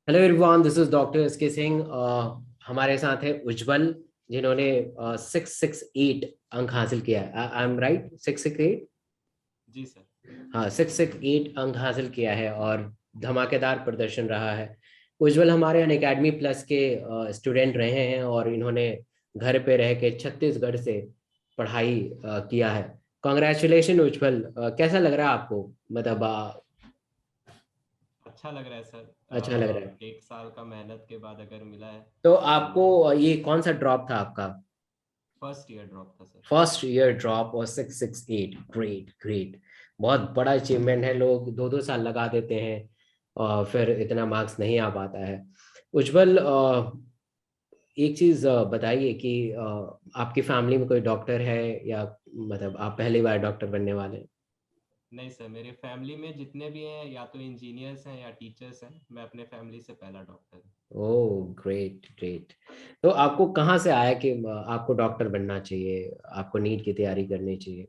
Hello everyone, this is doctor S के सिंह। हमारे साथ है उज्जवल, जिन्होंने 668 अंक हासिल किया है। I am right? 668। जी सर। हाँ, 668 अंक हासिल किया है और धमाकेदार प्रदर्शन रहा है। उज्जवल हमारे अनअकैडमी प्लस के स्टूडेंट रहे हैं और इन्होंने घर पे रह के छत्तीसगढ़ से पढ़ाई किया है। कॉन्ग्रेचुलेशन उज्जवल। कैसा लग रहा है आपको? मतलब अच्छा लग रहा है सर। अच्छा लग रहा है? एक साल का मेहनत के बाद अगर मिला है तो तो आपको ये कौन सा ड्रॉप था आपका? फर्स्ट ईयर ड्रॉप था सर। फर्स्ट ईयर ड्रॉप और 668। Great great. बहुत बड़ा अचीवमेंट है। लोग दो दो साल लगा देते हैं और फिर इतना मार्क्स नहीं आ पाता है। उज्जवल, एक चीज बताइए कि आपकी फैमिली में कोई डॉक्टर है या मतलब आप पहली बार डॉक्टर बनने वाले हैं? नहीं सर, मेरे फैमिली में जितने भी हैं या तो इंजीनियर्स हैं या टीचर्स हैं। मैं अपने फैमिली से पहला डॉक्टर हूँ। Oh great great. तो आपको कहाँ से आया कि आपको डॉक्टर बनना चाहिए, आपको नीट की तैयारी करनी चाहिए?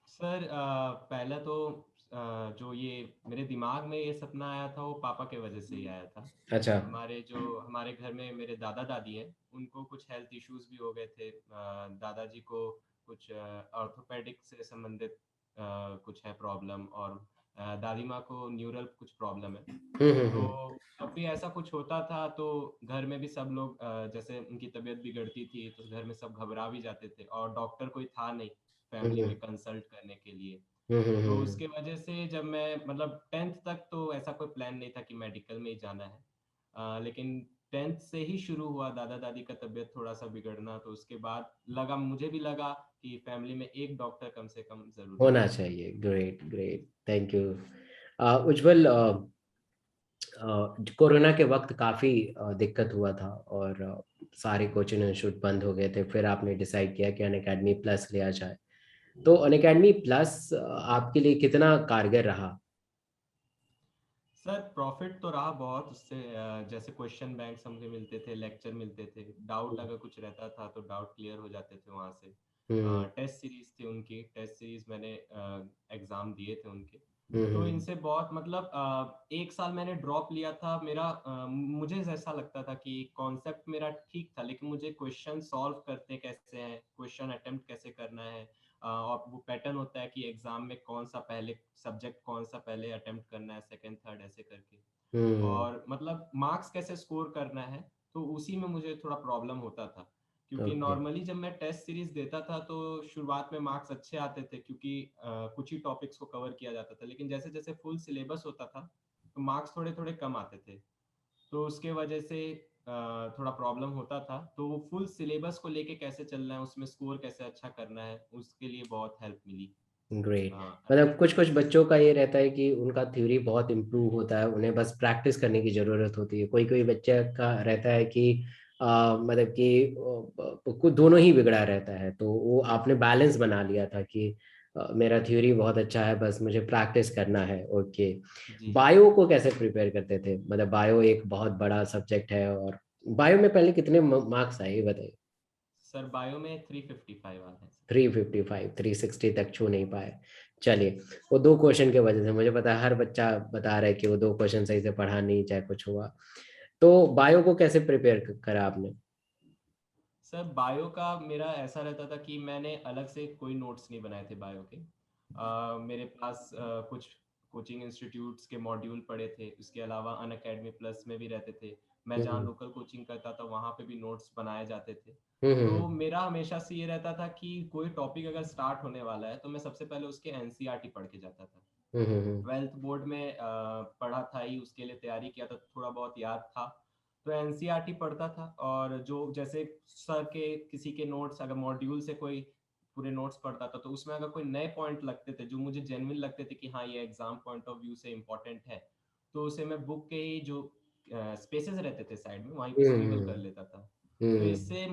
सर पहला तो जो ये मेरे दिमाग में ये सपना आया था वो पापा के वजह से ही आया था। अच्छा। हमारे घर में मेरे दादा दादी हैं, उनको कुछ हेल्थ इश्यूज भी हो गए थे। दादाजी को कुछ ऑर्थोपेडिक से संबंधित कुछ है प्रॉब्लम, और दादी माँ को न्यूरल कुछ प्रॉब्लम है। तो हम्म। जब भी ऐसा कुछ होता था तो घर में भी सब लोग जैसे उनकी तबीयत बिगड़ती थी तो घर में सब घबरा भी जाते थे, और डॉक्टर कोई था नहीं फैमिली हम्म में कंसल्ट करने के लिए। तो हम्म। उसके वजह से जब मैं मतलब टेंथ तक तो ऐसा कोई प्लान नहीं था कि मेडिकल में ही जाना है। लेकिन टेंथ से ही शुरू हुआ दादा दादी का तबीयत थोड़ा सा बिगड़ना, तो उसके बाद मुझे भी लगा कि फैमिली में एक डॉक्टर कम से कम जरूरी होना है। चाहिए। Great great, thank you. Ujjwal, corona के वक्त काफ़ी दिक्कत हुआ था और सारे कोचिंग इंस्टीट्यूट बंद हो गए थे। फिर आपने डिसाइड किया कि अनअकैडमी प्लस लिया जाए। तो अनअकैडमी प्लस आपके लिए कितना कारगर रहा? सर प्रॉफिट तो रहा बहुत उससे। जैसे क्वेश्चन बैंक हमसे मिलते थे, लेक्चर मिलते थे, डाउट अगर कुछ रहता था तो डाउट क्लियर हो जाते थे वहाँ से। हम्म टेस्ट सीरीज थी उनकी, टेस्ट सीरीज मैंने एग्जाम दिए थे उनके। तो हम्म इनसे बहुत मतलब एक साल मैंने ड्रॉप लिया था। मुझे ऐसा लगता था कि कॉन्सेप्ट मेरा ठीक था, लेकिन मुझे क्वेश्चन सॉल्व करते कैसे हैं, क्वेश्चन अटेम्प्ट कैसे करना है। और वो पैटर्न होता है कि एग्जाम में कौन सा पहले सब्जेक्ट, कौन सा पहले अटेम्प्ट करना है, सेकंड थर्ड ऐसे करके, हम्म। और मतलब मार्क्स कैसे स्कोर करना है। तो उसी में मुझे थोड़ा प्रॉब्लम होता था, क्योंकि ओके। नॉर्मली जब मैं टेस्ट सीरीज देता था तो शुरुआत में मार्क्स अच्छे आते थे, क्योंकि कुछ ही टॉपिक्स को कवर किया जाता था। लेकिन जैसे जैसे फुल सिलेबस होता था तो मार्क्स थोड़े थोड़े कम आते थे। तो उसके वजह से थोड़ा प्रॉब्लम होता था। तो वो फुल सिलेबस को लेके कैसे चलना है, उसमें स्कोर कैसे अच्छा करना है, उसके लिए बहुत हेल्प मिली ग्रेट। मतलब कुछ अनअकैडमी कुछ प्लस से। बच्चों का ये रहता है कि उनका थ्योरी बहुत इम्प्रूव होता है, उन्हें बस प्रैक्टिस करने की ज़रूरत होती है। कोई कोई बच्चे का रहता है कि मतलब कि कुछ दोनों ही बिगड़ा रहता है। तो वो आपने बैलेंस बना लिया था कि मेरा थ्योरी बहुत अच्छा है, बस मुझे प्रैक्टिस करना है। ओके। जी। बायो को कैसे प्रिपेयर करते थे? मतलब बायो एक बहुत बड़ा सब्जेक्ट है और बायो में पहले कितने मार्क्स आए ये बताइए। सर बायो में 355 आ रहे हैं सर। 355, 360 तक छू नहीं पाए। चलिए, वो दो क्वेश्चन के वजह से मुझे पता है, हर बच्चा बता रहा है कि वो दो क्वेश्चन सही से पढ़ा नहीं, चाहे कुछ हुआ। तो बायो को कैसे प्रिपेयर करा आपने? सर बायो का मेरा ऐसा रहता था कि मैंने अलग से कोई नोट्स नहीं बनाए थे बायो के। मेरे पास कुछ कोचिंग इंस्टीट्यूट्स के मॉड्यूल पढ़े थे, उसके अलावा अन अकेडमी प्लस में भी रहते थे। मैं जहाँ हम्म लोकल कोचिंग करता था वहाँ पे भी नोट्स बनाए जाते थे। तो हम्म मेरा हमेशा से ये रहता था कि कोई टॉपिक अगर स्टार्ट होने वाला है तो मैं सबसे पहले उसके एनसीईआरटी पढ़ के जाता था। हम्म। ट्वेल्थ बोर्ड में पढ़ा था ही, उसके लिए तैयारी किया था, थोड़ा बहुत याद था। तो एनसीईआरटी पढ़ता था, और जो जैसे सर के किसी के नोट्स अगर मॉड्यूल से कोई पूरे नोट्स पढ़ता था तो उसमें अगर कोई नए पॉइंट लगते थे जो मुझे जेन्युइन लगते थे कि हाँ ये एग्जाम पॉइंट ऑफ व्यू से इम्पोर्टेंट है, तो उसे मैं बुक के ही जो स्पेसेस रहते थे साइड में वहीं पे स्क्रिबल कर हम्म लेता था। तो हम्म इससे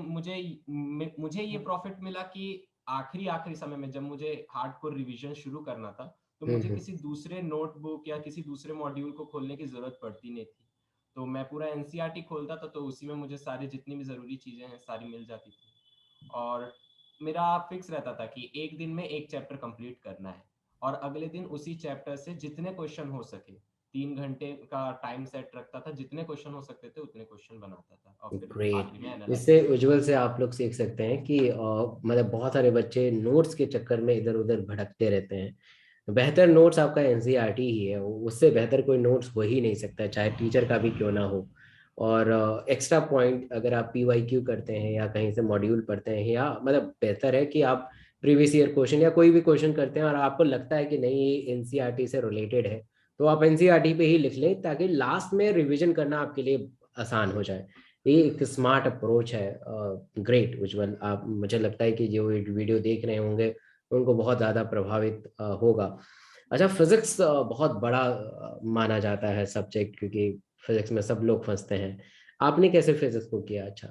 मुझे ये प्रॉफिट मिला कि आखिरी आखिरी समय में जब मुझे हार्डकोर रिवीजन शुरू करना था तो मुझे हम्म किसी दूसरे नोटबुक या किसी दूसरे मॉड्यूल को खोलने की जरूरत पड़ती नहीं थी। तो मैं पूरा एनसीईआरटी खोलता था, तो उसी में मुझे सारी जितनी भी ज़रूरी चीज़ें हैं सारी मिल जाती थी। और मेरा फिक्स रहता था कि एक दिन में एक चैप्टर कंप्लीट करना है, और अगले दिन उसी चैप्टर से जितने क्वेश्चन हो सके 3 घंटे का टाइम सेट रखता था, जितने क्वेश्चन हो सकते थे उतने क्वेश्चन बनाता था और फिर ग्रेट। आखिरी में एनालाइज इससे करता उज्जवल से आप लोग सीख सकते हैं कि मतलब बहुत सारे बच्चे नोट्स के चक्कर में इधर उधर भटकते रहते हैं। बेहतर नोट्स आपका एनसीईआरटी ही है, उससे बेहतर कोई नोट्स हो ही नहीं सकता, चाहे टीचर का भी क्यों ना हो। और एक्स्ट्रा पॉइंट अगर आप पीवाईक्यू करते हैं या कहीं से मॉड्यूल पढ़ते हैं, या मतलब बेहतर है कि आप प्रीवियस ईयर क्वेश्चन या कोई भी क्वेश्चन करते हैं और आपको लगता है कि नहीं ये एनसीईआरटी से रिलेटेड है, तो आप एनसीईआरटी पे ही लिख लें ताकि लास्ट में रिवीजन करना आपके लिए आसान हो जाए। ये एक स्मार्ट अप्रोच है। ग्रेट उज्जवल, आप, मुझे लगता है कि जो वीडियो देख रहे होंगे उनको बहुत ज़्यादा प्रभावित होगा। अच्छा, फिजिक्स बहुत बड़ा माना जाता है सब्जेक्ट, क्योंकि फिजिक्स में सब लोग फंसते हैं। आपने कैसे फिजिक्स को किया? अच्छा।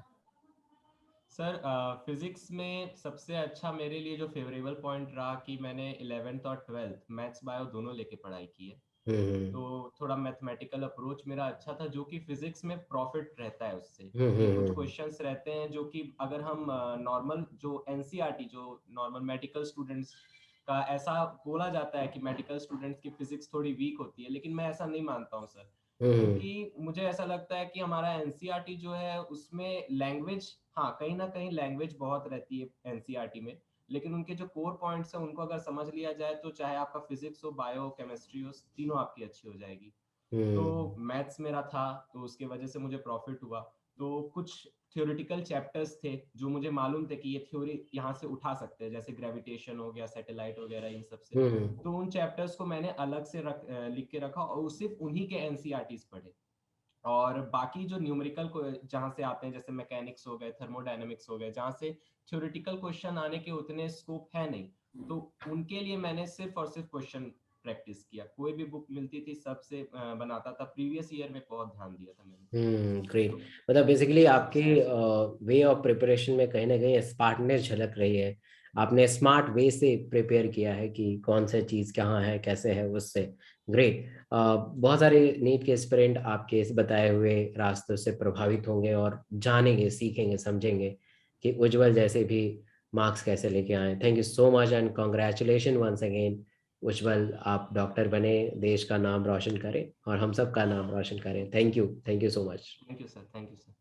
सर फिजिक्स में सबसे अच्छा मेरे लिए जो फेवरेबल पॉइंट रहा कि मैंने 11th और 12th मैथ्स बायो दोनों लेके पढ़ाई की है। हम्म तो थोड़ा मैथमेटिकल अप्रोच मेरा अच्छा था, जो कि फिजिक्स में प्रॉफिट रहता है उससे, हम्म कि हम्म कुछ हम्म क्वेश्चंस रहते हैं जो कि अगर हम नॉर्मल जो एनसीईआरटी जो नॉर्मल मेडिकल स्टूडेंट्स का ऐसा बोला जाता है कि मेडिकल स्टूडेंट्स की फिजिक्स थोड़ी वीक होती है, लेकिन मैं ऐसा नहीं मानता हूँ सर। हम्म क्योंकि मुझे ऐसा लगता है कि हमारा एनसीईआरटी जो है उसमें लैंग्वेज, हाँ कहीं ना कहीं लैंग्वेज बहुत रहती है एनसीईआरटी में, लेकिन उनके जो कोर पॉइंट्स हैं उनको अगर समझ लिया जाए तो चाहे आपका फिजिक्स हो, बायो, केमिस्ट्री हो, तीनों आपकी अच्छी हो जाएगी। तो हम्म मैथ्स मेरा था, तो उसके वजह से मुझे प्रॉफिट हुआ। तो कुछ थ्योरेटिकल चैप्टर्स थे जो मुझे मालूम थे कि ये थ्योरी यहाँ से उठा सकते हैं, जैसे ग्रेविटेशन हो गया, सैटेलाइट वगैरह, इन सब से। हम्म तो उन चैप्टर्स को मैंने अलग से लिख के रखा और सिर्फ उन्हीं के एनसीईआरटीज पढ़े। और बाकी जो न्यूमेरिकल को जहाँ से आते हैं, जैसे मैकेनिक्स हो गए, थर्मोडायनेमिक्स हो गए, जहाँ से थ्योरेटिकल क्वेश्चन आने के उतने स्कोप है नहीं, तो उनके लिए मैंने सिर्फ और सिर्फ क्वेश्चन प्रैक्टिस किया। कोई भी बुक मिलती थी सबसे बनाता था। प्रीवियस ईयर में बहुत ध्यान दिया था मैंने। ग्रेट। तो मतलब बेसिकली फिजिक्स आपके वे ऑफ प्रिपरेशन में कहीं ना कहीं स्मार्टनेस झलक रही है। आपने स्मार्ट वे से प्रिपेयर किया है कि कौन सा चीज़ कहाँ है, कैसे है, उससे। ग्रेट। बहुत सारे नीट के एस्पिरेंट आपके इस बताए हुए रास्तों से प्रभावित होंगे और जानेंगे, सीखेंगे, समझेंगे कि उज्जवल जैसे भी मार्क्स कैसे लेके आए। Thank you so much and congratulation once again Ujjwal. आप डॉक्टर बने, देश का नाम रोशन करें और हम सब का नाम रोशन करें। Thank you so much. Thank you sir, thank you sir.